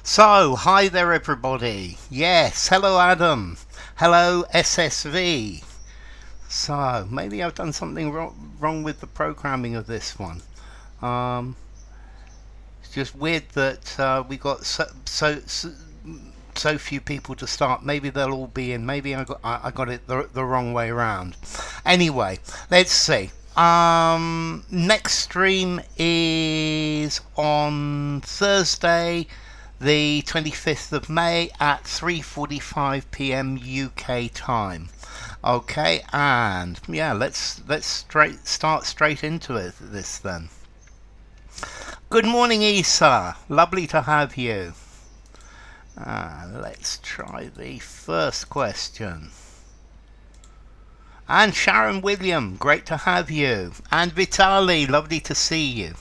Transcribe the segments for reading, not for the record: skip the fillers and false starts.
So, hi there everybody. Yes, hello Adam. Hello SSV. So, maybe I've done something wrong with the programming of this one. Um, it's just weird that we got so few people to start. Maybe they'll all be in. Maybe I got it the wrong way around. Anyway, let's see. Next stream is on Thursday, the 25th of May at 3:45 p.m. UK time. Okay, and yeah, let's start straight into this then. Good morning, Isa. Lovely to have you. Let's try the first question. And Sharon William, great to have you. And Vitali, lovely to see you.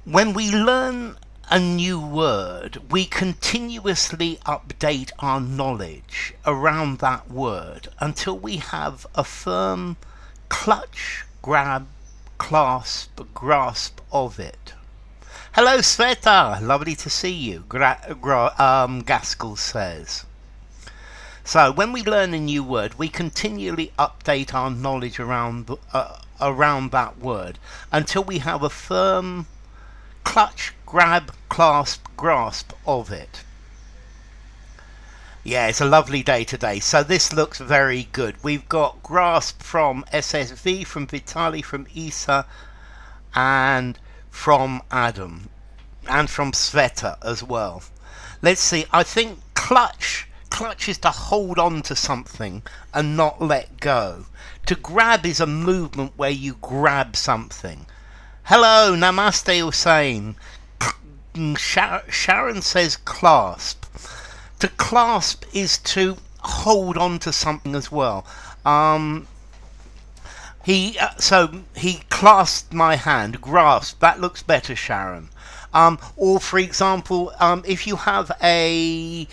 When we learn a new word, we continuously update our knowledge around that word until we have a firm clutch, grab, clasp, grasp of it. Hello Sveta, lovely to see you, Gaskell says. So when we learn a new word, we continually update our knowledge around that word until we have a firm clutch, grab, clasp, grasp of it. Yeah, it's a lovely day today. So this looks very good. We've got grasp from SSV, from Vitali, from Isa, and from Adam, and from Sveta as well. Let's see. I think clutch is to hold on to something and not let go. To grab is a movement where you grab something. Hello, Namaste Hussein. Sharon says clasp. To clasp is to hold on to something as well. He clasped my hand. Grasp. That looks better, Sharon. Or for example, if you have a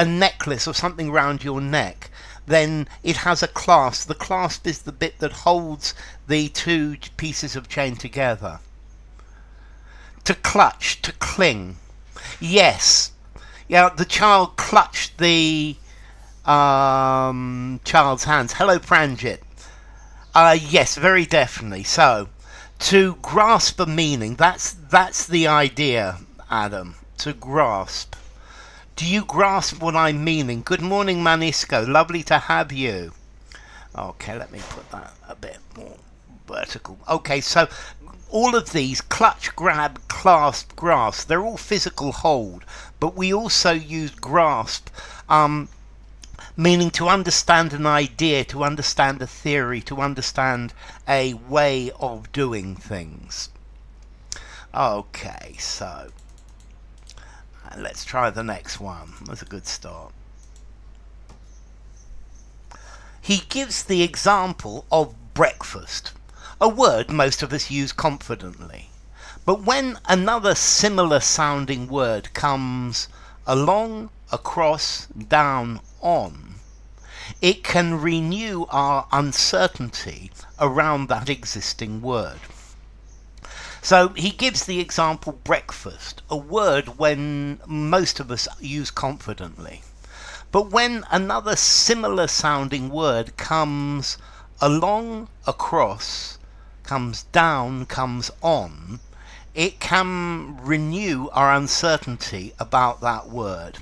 necklace or something round your neck, then it has a clasp. The clasp is the bit that holds the two pieces of chain together. To clutch, to cling. Yes. Yeah, the child clutched the child's hands. Hello, Pranjit. Yes, very definitely. So, to grasp a meaning, that's the idea, Adam. To grasp. Do you grasp what I'm meaning? Good morning, Manisco. Lovely to have you. Okay, let me put that a bit more vertical. Okay, so all of these, clutch, grab, clasp, grasp, they're all physical hold, but we also use grasp, meaning to understand an idea, to understand a theory, to understand a way of doing things. Okay, so let's try the next one. That's a good start. He gives the example of breakfast, a word most of us use confidently. But when another similar sounding word comes along, across, down, on, it can renew our uncertainty around that existing word. So he gives the example breakfast, a word when most of us use confidently. But when another similar sounding word comes along, across, comes down, comes on, it can renew our uncertainty about that word.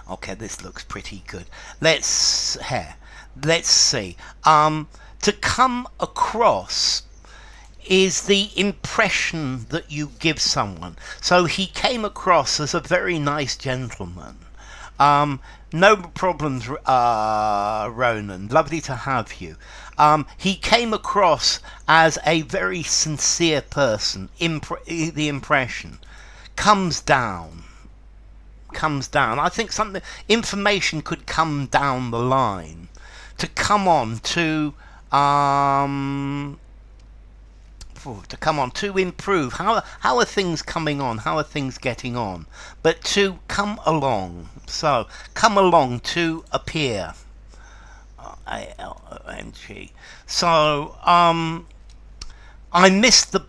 Okay, this looks pretty good. Let's see. To come across is the impression that you give someone. So he came across as a very nice gentleman. No problems, Ronan. Lovely to have you. He came across as a very sincere person. The impression comes down. I think information could come down the line. To come on, to improve. How are things coming on? How are things getting on? But to come along. So, come along, to appear. ALONG. So, I missed the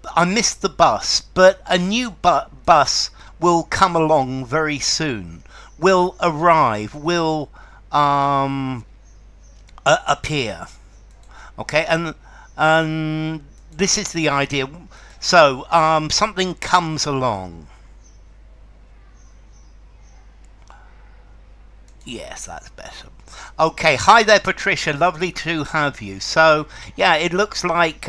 bus, but a new bus will come along very soon. Will arrive. Will appear. Okay, and this is the idea. So something comes along. Yes, that's better. Okay, hi there, Patricia. Lovely to have you. So, yeah, it looks like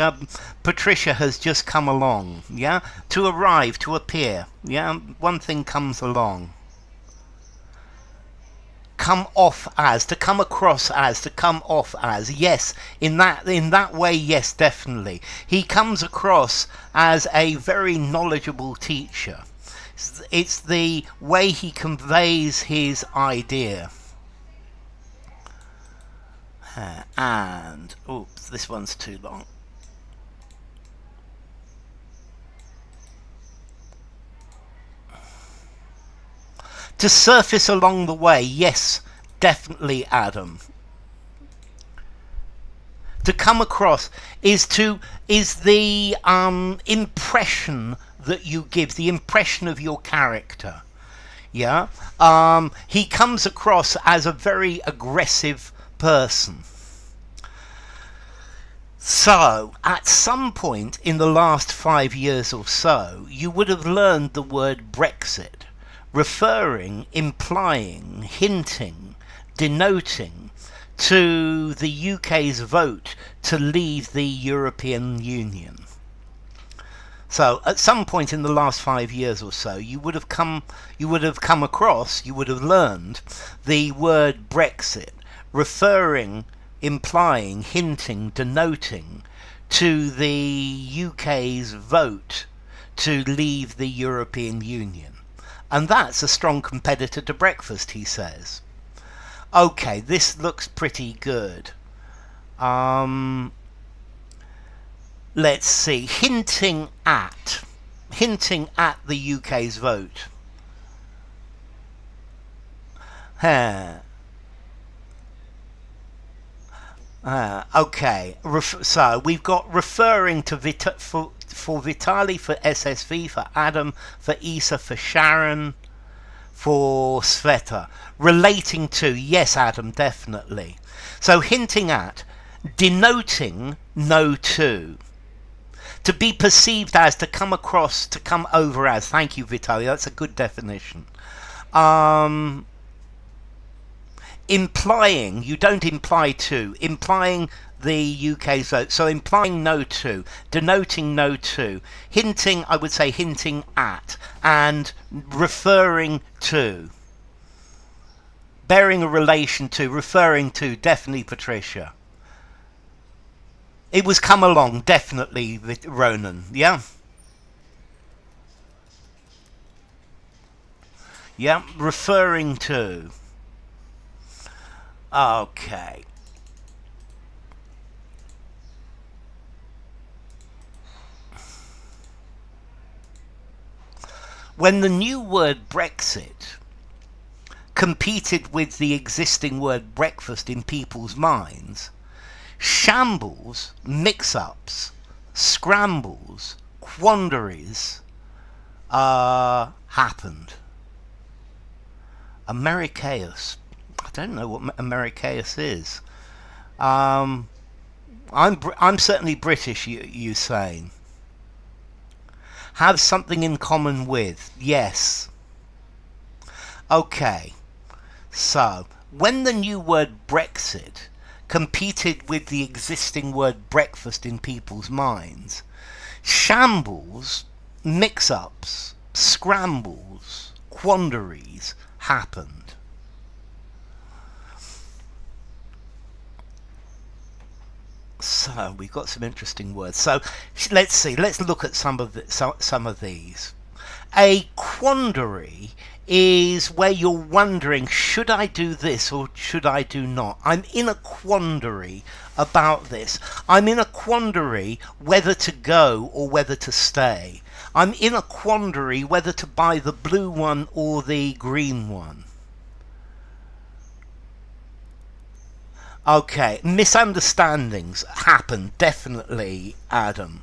Patricia has just come along. Yeah, to arrive, to appear. Yeah, one thing comes along. Come off as, to come across as, to come off as. Yes, in that way, yes, definitely. He comes across as a very knowledgeable teacher. It's the way he conveys his idea. And, oops, this one's too long. To surface along the way, yes, definitely, Adam. To come across is the impression that you give, the impression of your character. Yeah, he comes across as a very aggressive person. So, at some point in the last 5 years or so, you would have learned the word Brexit, referring, implying, hinting, denoting to the UK's vote to leave the European Union. So at some point in the last 5 years or so, you would have learned the word Brexit, referring, implying, hinting, denoting to the UK's vote to leave the European Union. And that's a strong competitor to breakfast, he says. Okay, this looks pretty good. Let's see. Hinting at the UK's vote. Okay. So we've got referring to for Vitali, for SSV, for Adam, for Isa, for Sharon, for Sveta. Relating to, yes, Adam, definitely. So hinting at, denoting no to. To be perceived as, to come across, to come over as. Thank you, Vitali. That's a good definition. Implying, you don't imply to. Implying the UK's vote. So implying no to, denoting no to, hinting, I would say hinting at, and referring to. Bearing a relation to, referring to, definitely Patricia. It was come along, definitely, Ronan, yeah? Yeah, referring to. Okay. When the new word Brexit competed with the existing word breakfast in people's minds, shambles, mix-ups, scrambles, quandaries happened. Americaeus. I don't know what Americaeus is. I'm certainly British, you saying. Have something in common with. Yes. Okay. So, when the new word Brexit competed with the existing word breakfast in people's minds, shambles, mix-ups, scrambles, quandaries happened. So we've got some interesting words. So let's see. Let's look at some of these. A quandary is where you're wondering, should I do this or should I do not? I'm in a quandary about this. I'm in a quandary whether to go or whether to stay. I'm in a quandary whether to buy the blue one or the green one. Okay, misunderstandings happen, definitely, Adam.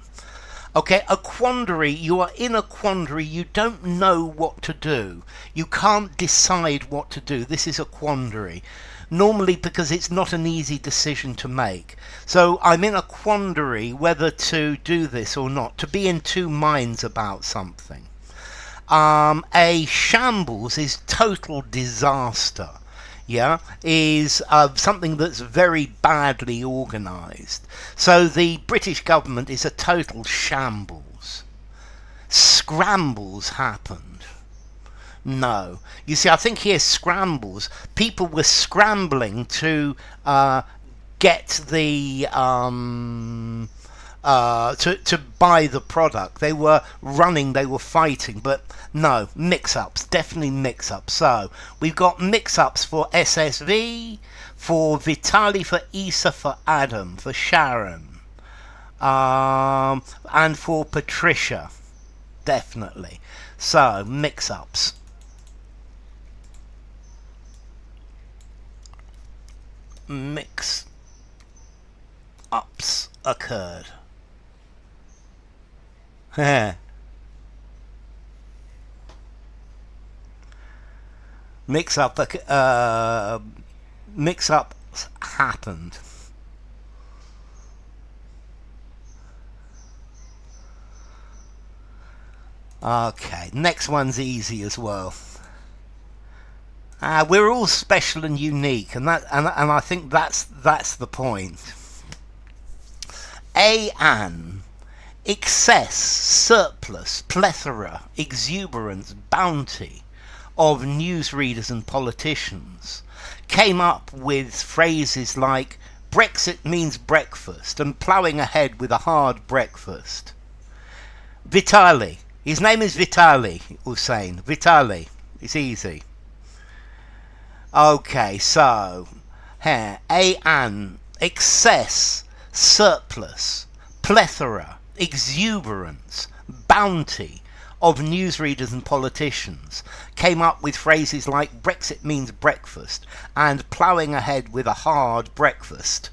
Okay, a quandary, you are in a quandary, you don't know what to do. You can't decide what to do. This is a quandary. Normally because it's not an easy decision to make. So I'm in a quandary whether to do this or not, to be in two minds about something. A shambles is total disaster. Yeah, is something that's very badly organised. So the British government is a total shambles. Scrambles happened. No. You see, I think here scrambles, people were scrambling to get the to buy the product. They were running, they were fighting, but no, mix-ups, definitely mix-ups. So we've got mix-ups for SSV, for Vitali, for Isa, for Adam, for Sharon, and for Patricia, definitely. So mix-ups. Mix-ups occurred. Mix-ups happened. Okay, next one's easy as well. We're all special and unique, and I think that's the point. An excess, surplus, plethora, exuberance, bounty of newsreaders and politicians came up with phrases like Brexit means breakfast and ploughing ahead with a hard breakfast. Vitali. His name is Vitali Hussein. Vitali. It's easy. Okay, so here, an excess, surplus, plethora, exuberance, bounty of newsreaders and politicians came up with phrases like Brexit means breakfast and ploughing ahead with a hard breakfast.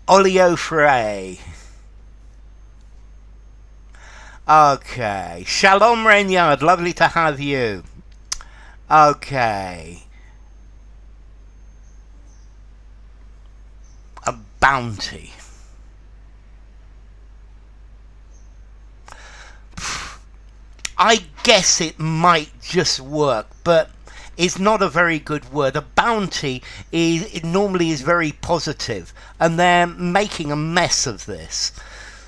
Oleofre. Okay. Shalom Renyard, lovely to have you. Okay. A bounty. I guess it might just work, but it's not a very good word. A bounty it normally is very positive, and they're making a mess of this.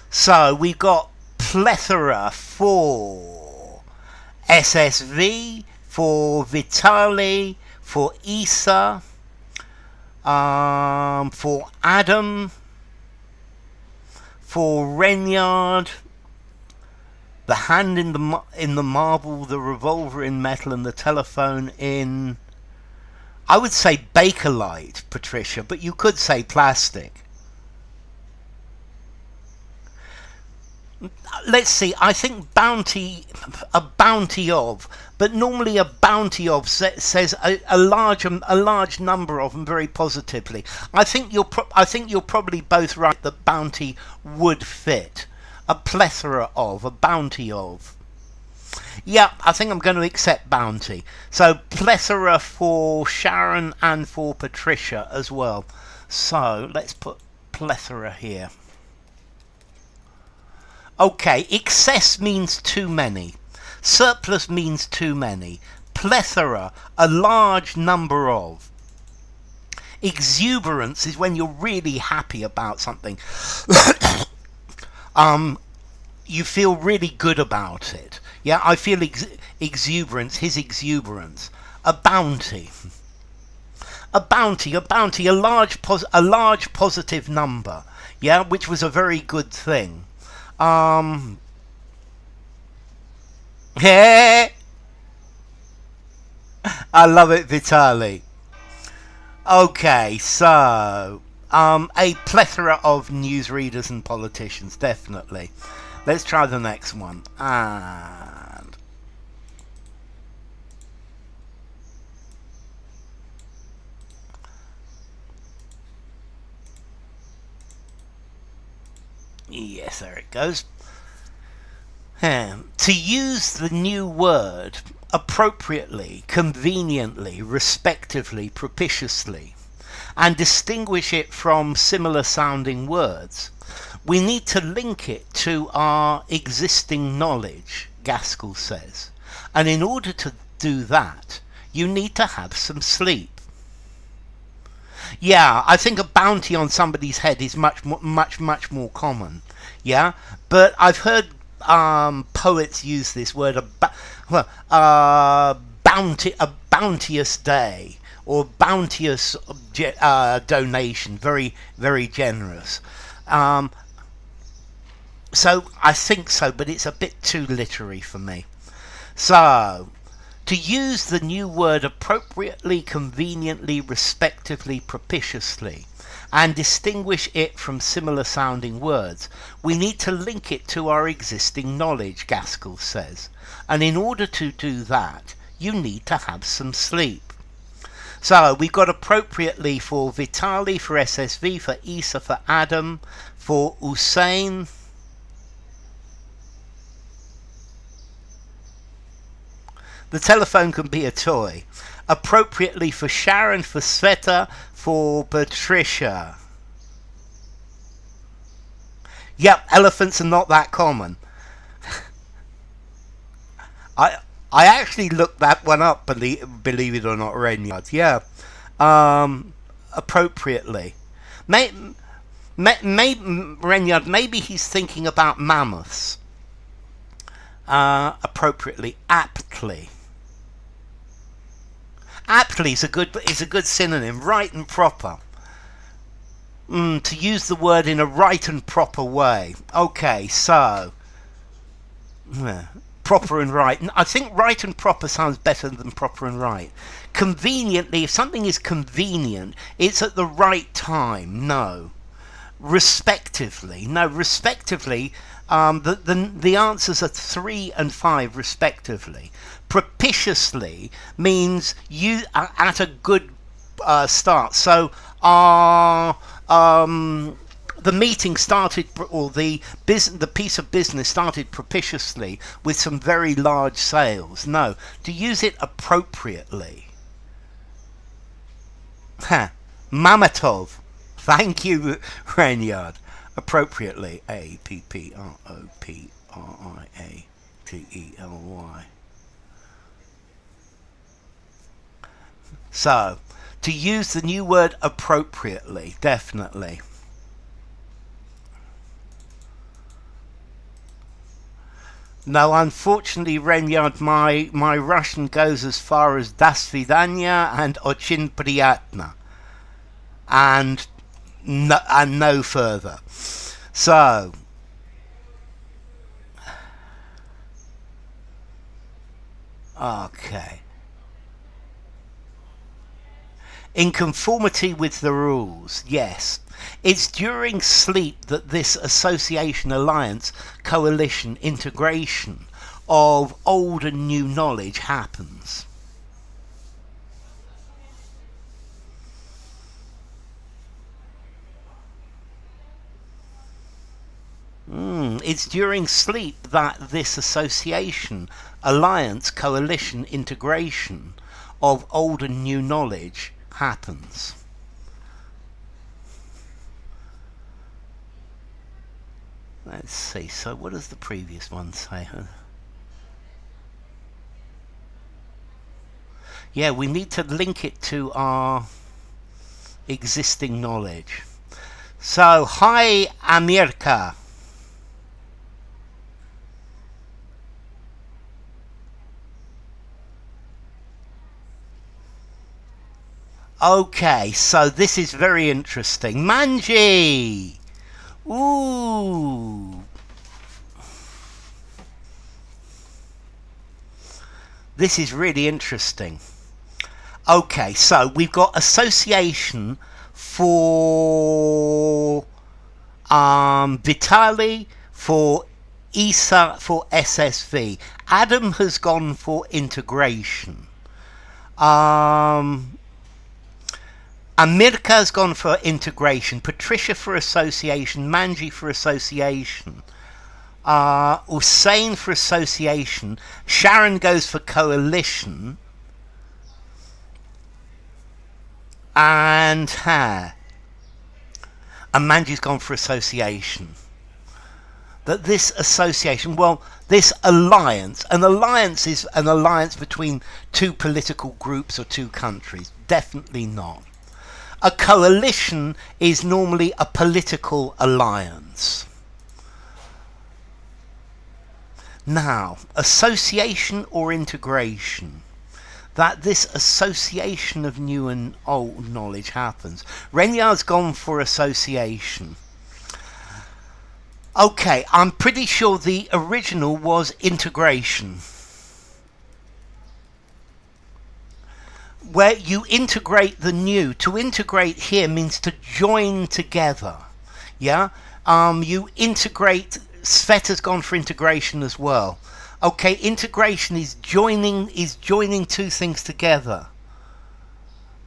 So we've got plethora for SSV, for Vitali, for Isa, for Adam, for Renyard, the hand in the marble, the revolver in metal, and the telephone in, I would say Bakelite, Patricia, but you could say plastic. Let's see, I think bounty, a bounty of, but normally a bounty of says a large number of them very positively. I think you're probably both right that bounty would fit. A plethora of, a bounty of. Yeah, I think I'm going to accept bounty. So plethora for Sharon and for Patricia as well. So let's put plethora here. Okay, excess means too many. Surplus means too many. Plethora, a large number of. Exuberance is when you're really happy about something. You feel really good about it. Yeah, I feel exuberance, his exuberance. A bounty. A bounty, a large positive number. Yeah, which was a very good thing. Yeah. I love it, Vitali. Okay, so a plethora of newsreaders and politicians, definitely. Let's try the next one. And Yes, there it goes. To use the new word appropriately, conveniently, respectively, propitiously, and distinguish it from similar sounding words, we need to link it to our existing knowledge, Gaskell says. And in order to do that, you need to have some sleep. Yeah, I think a bounty on somebody's head is much more common. Yeah, but I've heard poets use this word, a bounteous day, or bounteous donation, very, very generous. So I think so, but it's a bit too literary for me. So, to use the new word appropriately, conveniently, respectively, propitiously, and distinguish it from similar sounding words, we need to link it to our existing knowledge, Gaskell says. And in order to do that, you need to have some sleep. So we've got appropriately for Vitali, for SSV, for Isa, for Adam, for Hussein. The telephone can be a toy. Appropriately for Sharon, for Sveta, for Patricia. Yep, elephants are not that common. I actually looked that one up, believe it or not, Renyard. Yeah. Appropriately. Renyard, maybe he's thinking about mammoths. Appropriately, aptly. Aptly is a good synonym, right and proper. To use the word in a right and proper way. Okay, so proper and right. I think right and proper sounds better than proper and right. Conveniently, if something is convenient, it's at the right time. No. Respectively. No, respectively, the answers are 3 and 5 respectively. Propitiously means you are at a good start. So the meeting started, or the piece of business started propitiously with some very large sales. No, to use it appropriately. Mamatov. Thank you, Renyard. Appropriately. APPROPRIATELY. So, to use the new word appropriately, definitely. No, unfortunately, Renyard, my Russian goes as far as Das Vidanya and Ochin Priyatna. And no further. So, okay. In conformity with the rules, yes. It's during sleep that this association, alliance, coalition, integration of old and new knowledge happens. It's during sleep that this association, alliance, coalition, integration of old and new knowledge happens. Let's see, so what does the previous one say? Yeah, we need to link it to our existing knowledge. So, hi America. Okay, so this is very interesting. Manji! Ooh! This is really interesting. Okay, so we've got association for Vitali, for Isa, for SSV. Adam has gone for integration. Amirka's gone for integration, Patricia for association, Manji for association, Hussein for association, Sharon goes for coalition, and Manji's gone for association. That this association, well, this alliance, an alliance is an alliance between two political groups or two countries. Definitely not. A coalition is normally a political alliance. Now, association or integration. That this association of new and old knowledge happens. Renyard's gone for association. Okay, I'm pretty sure the original was integration, where you integrate the new. To integrate here means to join together. Yeah, you integrate. Sveta's gone for integration as well. Okay, integration is joining two things together.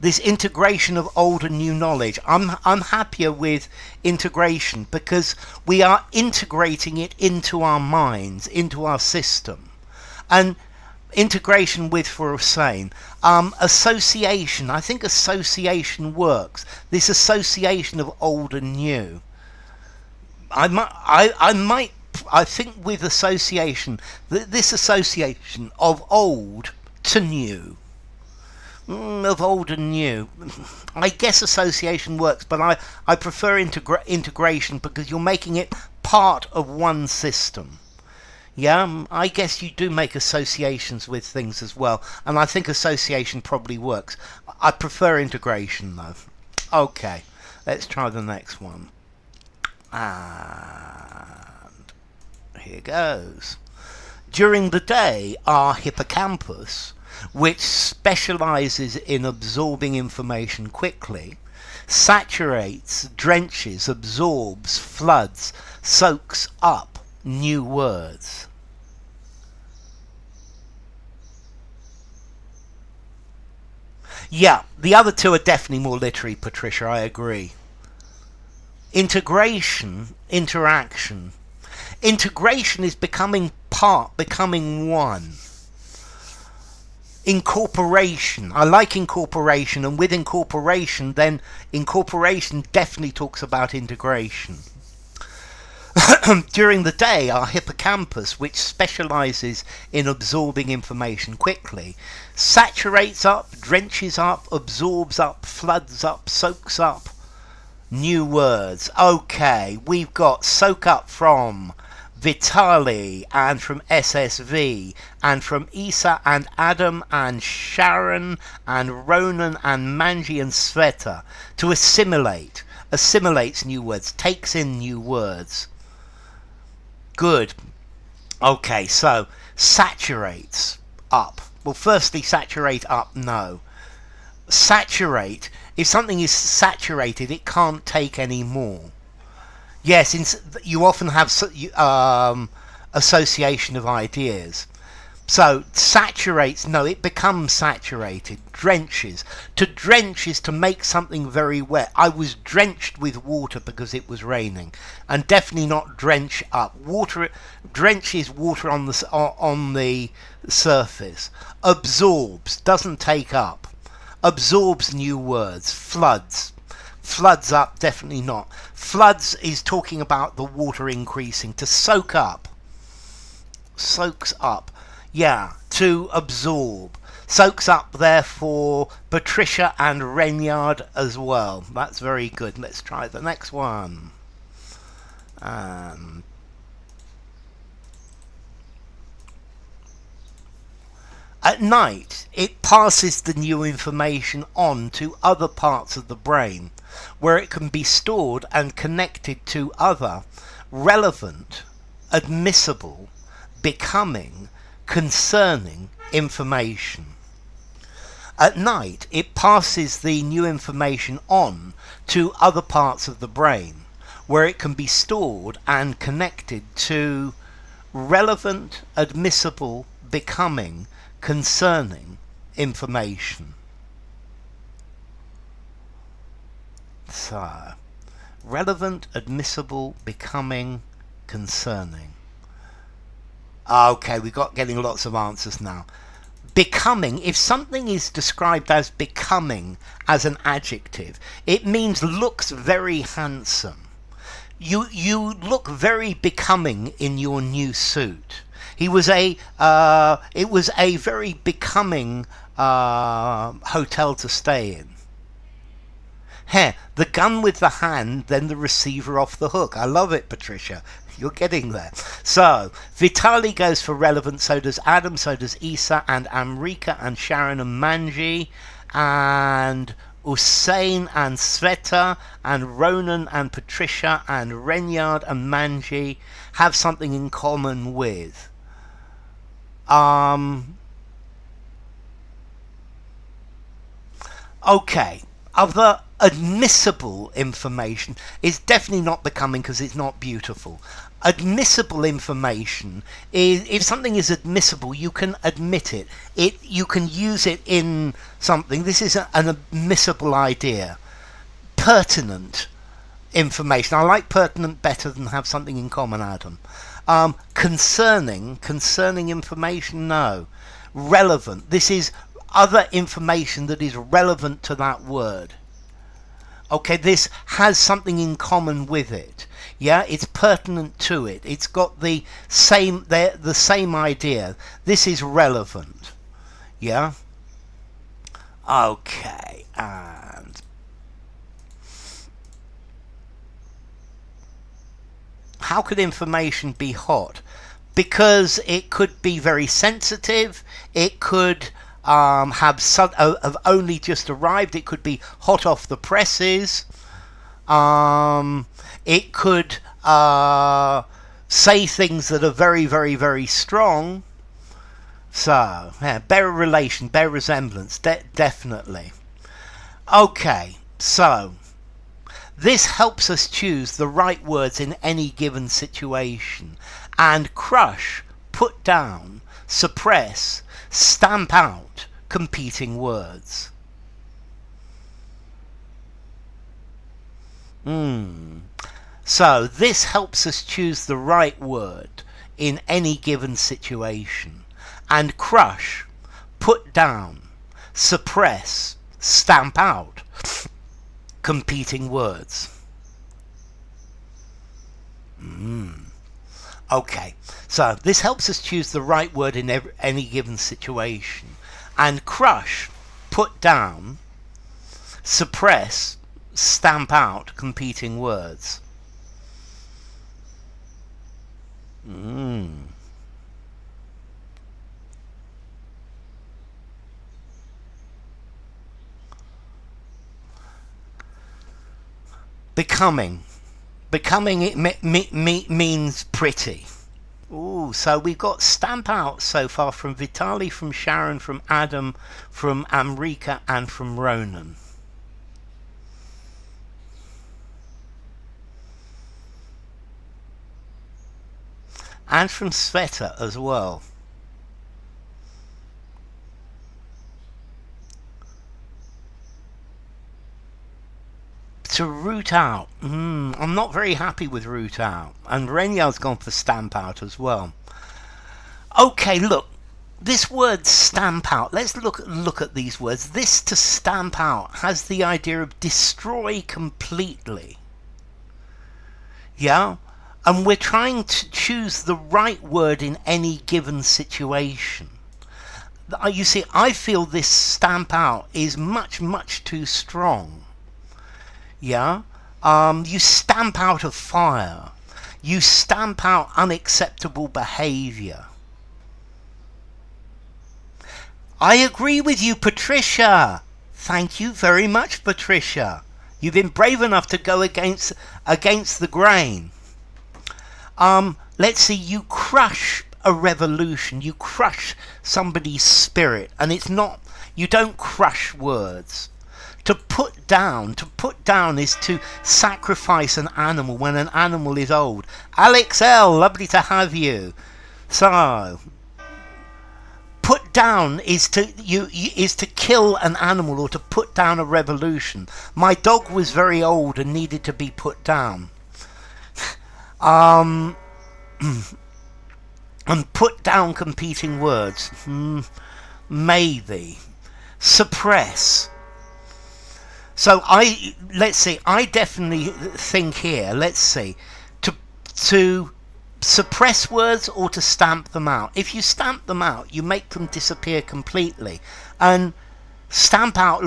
This integration of old and new knowledge. I'm happier with integration because we are integrating it into our minds, into our system. And integration with for Hussein. Association. I think association works. This association of old and new. I think with association, this association of old to new. Of old and new. I guess association works, but I prefer integration because you're making it part of one system. Yeah, I guess you do make associations with things as well, and I think association probably works. I prefer integration though. Okay, let's try the next one. And here goes. During the day, our hippocampus, which specializes in absorbing information quickly, saturates, drenches, absorbs, floods, soaks up new words. Yeah, the other two are definitely more literary, Patricia, I agree. Integration, interaction. Integration is becoming part, becoming one. Incorporation. I like incorporation, and with incorporation, then incorporation definitely talks about integration. During the day, our hippocampus, which specializes in absorbing information quickly, saturates up, drenches up, absorbs up, floods up, soaks up new words. Okay, we've got soak up from Vitali and from SSV and from Isa and Adam and Sharon and Ronan and Manji and Sveta. To assimilate. Assimilates new words. Takes in new words. Good. Okay, so saturates up. Well, firstly, saturate up, no. Saturate. If something is saturated, it can't take any more. Yes, you often have association of ideas. So, saturates, no, it becomes saturated. Drenches. To drench is to make something very wet. I was drenched with water because it was raining. And definitely not drench up. Water, drench is water on the surface. Absorbs, doesn't take up. Absorbs new words. Floods. Floods up, definitely not. Floods is talking about the water increasing. To soak up. Soaks up. Yeah, to absorb. Soaks up, therefore, Patricia and Renyard as well. That's very good. Let's try the next one. At night, it passes the new information on to other parts of the brain, where it can be stored and connected to other relevant, admissible, becoming, concerning information. At night, it passes the new information on to other parts of the brain, where it can be stored and connected to relevant, admissible, becoming, concerning information. So, relevant, admissible, becoming, concerning. Okay, we've got getting lots of answers now. Becoming, if something is described as becoming as an adjective, it means looks very handsome. You look very becoming in your new suit. It was a very becoming hotel to stay in. The gun with the hand, then the receiver off the hook. I love it, Patricia. You're getting there. So, Vitali goes for relevant, so does Adam, so does Isa, and Amrika, and Sharon, and Manji, and Usain, and Sveta, and Ronan, and Patricia, and Renyard, and Manji have something in common with. Okay. Other admissible information is definitely not becoming because it's not beautiful. Admissible information is, if something is admissible, you can admit it. You can use it in something. This is an admissible idea. Pertinent information. I like pertinent better than have something in common, Adam. Concerning information, no. Relevant. This is other information that is relevant to that word. Okay, this has something in common with it. Yeah, it's pertinent to it. It's got the same idea. This is relevant. Yeah. Okay, and how could information be hot? Because it could be very sensitive. It could have only just arrived. It could be hot off the presses. It could say things that are very, very, very strong. So, yeah, bear relation, bear resemblance, definitely. Okay, so this helps us choose the right words in any given situation and crush, put down, suppress, stamp out competing words. So this helps us choose the right word in any given situation and crush, put down, suppress, stamp out competing words. Okay, so this helps us choose the right word in any given situation and crush, put down, suppress, stamp out competing words. Becoming. Becoming, it means pretty. Ooh, so we've got stamp out so far from Vitali, from Sharon, from Adam, from Amrika, and from Ronan. And from Sveta as well. To root out. I'm not very happy with root out. And Renyard's gone for stamp out as well. Okay, look. This word stamp out. Let's look at these words. This to stamp out has the idea of destroy completely. Yeah? And we're trying to choose the right word in any given situation. You see, I feel this stamp out is much, much too strong. Yeah, you stamp out a fire. You stamp out unacceptable behavior. I agree with you, Patricia. Thank you very much, Patricia. You've been brave enough to go against the grain. Let's see, you crush a revolution. You crush somebody's spirit, and it's not. You don't crush words. To put down is to sacrifice an animal when an animal is old. Alex L, lovely to have you. So, put put down is to kill an animal or to put down a revolution. My dog was very old and needed to be put down. And put down competing words. Maybe. Suppress. So let's see, I definitely think here, let's see, to suppress words or to stamp them out. If you stamp them out, you make them disappear completely. And stamp out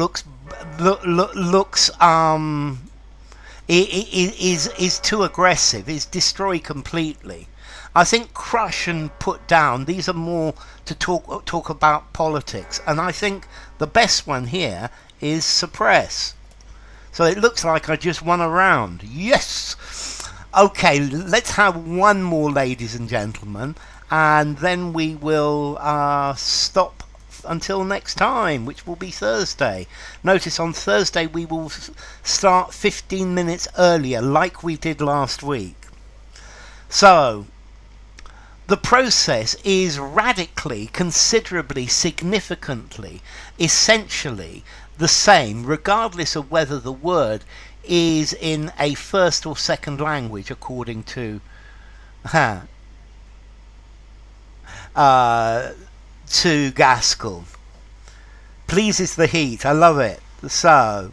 is too aggressive, is destroy completely. I think crush and put down, these are more to talk about politics, and I think the best one here is suppress. So it looks like I just won a round. Yes! Okay, let's have one more, ladies and gentlemen, and then we will stop until next time, which will be Thursday. Notice on Thursday we will start 15 minutes earlier, like we did last week. So the process is radically, considerably, significantly, essentially the same, regardless of whether the word is in a first or second language, according to Gaskell. Pleases the heat. I love it. So,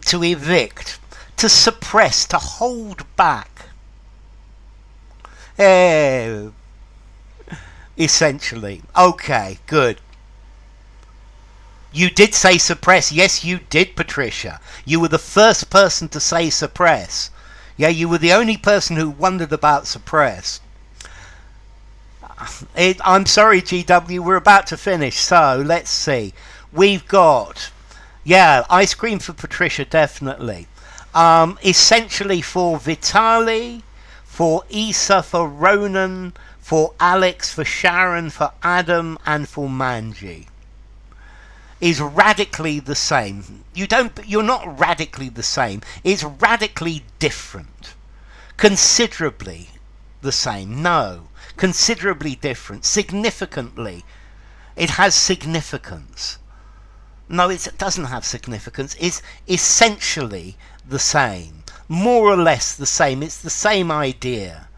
to evict, to suppress, to hold back. Essentially. Okay, good. You did say suppress. Yes, you did, Patricia. You were the first person to say suppress. Yeah, you were the only person who wondered about suppress. I'm sorry, GW, we're about to finish. So, let's see. We've got, ice cream for Patricia, definitely. Essentially for Vitali, for Isa, for Ronan, for Alex, for Sharon, for Adam, and for Manji. Is radically the same. You're not radically the same. It's radically different. Considerably the same. No. Considerably different. Significantly. It has significance. No, it doesn't have significance. It's essentially the same. More or less the same. It's the same idea.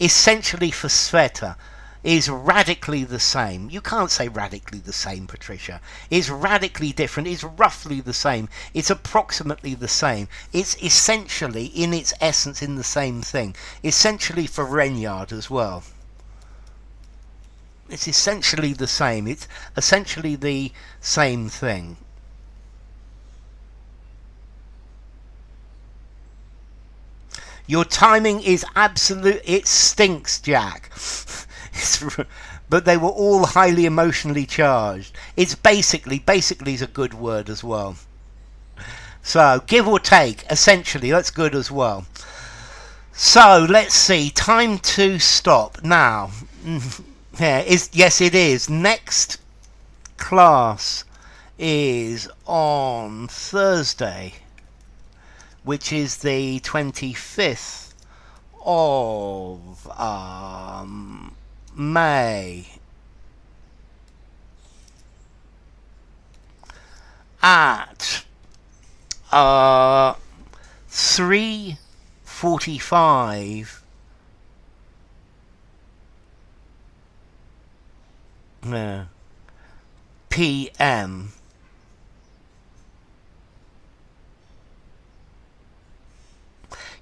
Essentially for Sveta is radically the same. You can't say radically the same, Patricia. It's radically different. It's roughly the same. It's approximately the same. It's essentially, in its essence, in the same thing. Essentially for Renyard as well. It's essentially the same. It's essentially the same thing. Your timing is absolute. It stinks, Jack. But they were all highly emotionally charged. It's basically is a good word as well. So, give or take, essentially, that's good as well. So, let's see. Time to stop now. Yes, it is. Next class is on Thursday, which is the 25th of May at 3:45 p.m.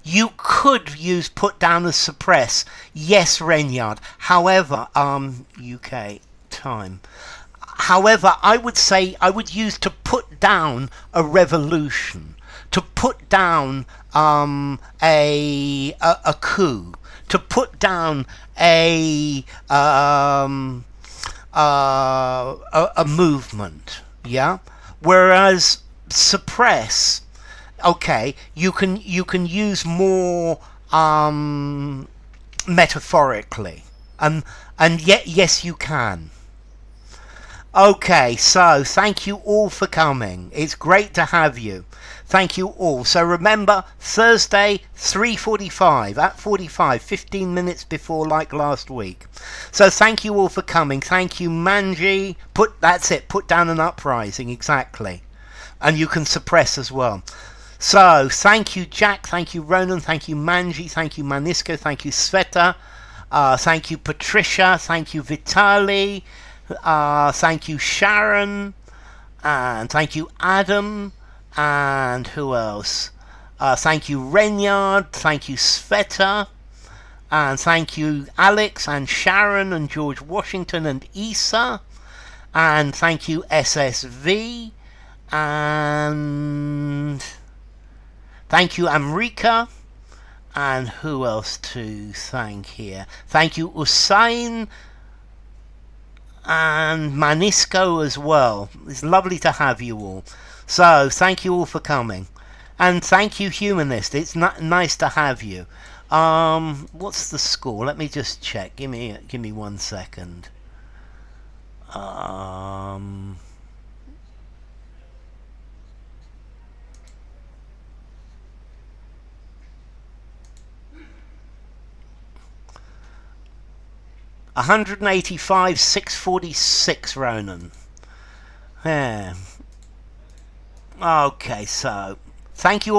You could use put down as suppress. Yes, Renyard. However, UK time. However, I would say I would use to put down a revolution, to put down a coup, to put down a movement. Yeah. Whereas suppress. Okay, you can use more metaphorically, and yet yes you can. Okay, so thank you all for coming. It's great to have you. Thank you all. So remember, Thursday, 3:45, at 45, 15 minutes before like last week. So thank you all for coming. Thank you, Manji. That's it, put down an uprising, exactly. And you can suppress as well. So thank you, Jack. Thank you, Ronan. Thank you, Manji. Thank you, Manisko. Thank you, Sveta. Thank you, Patricia. Thank you, Vitali. Thank you, Sharon. And thank you, Adam. And who else? Thank you, Renyard. Thank you, Sveta. And thank you, Alex and Sharon and George Washington and Isa. And thank you, SSV. And thank you, Amrika. And who else to thank here? Thank you, Usain and Manisko as well. It's lovely to have you all. So thank you all for coming. And thank you, Humanist. It's nice to have you. What's the score? Let me just check. Give me 1 second. 185, 646, Ronan. Yeah. Okay, so thank you all.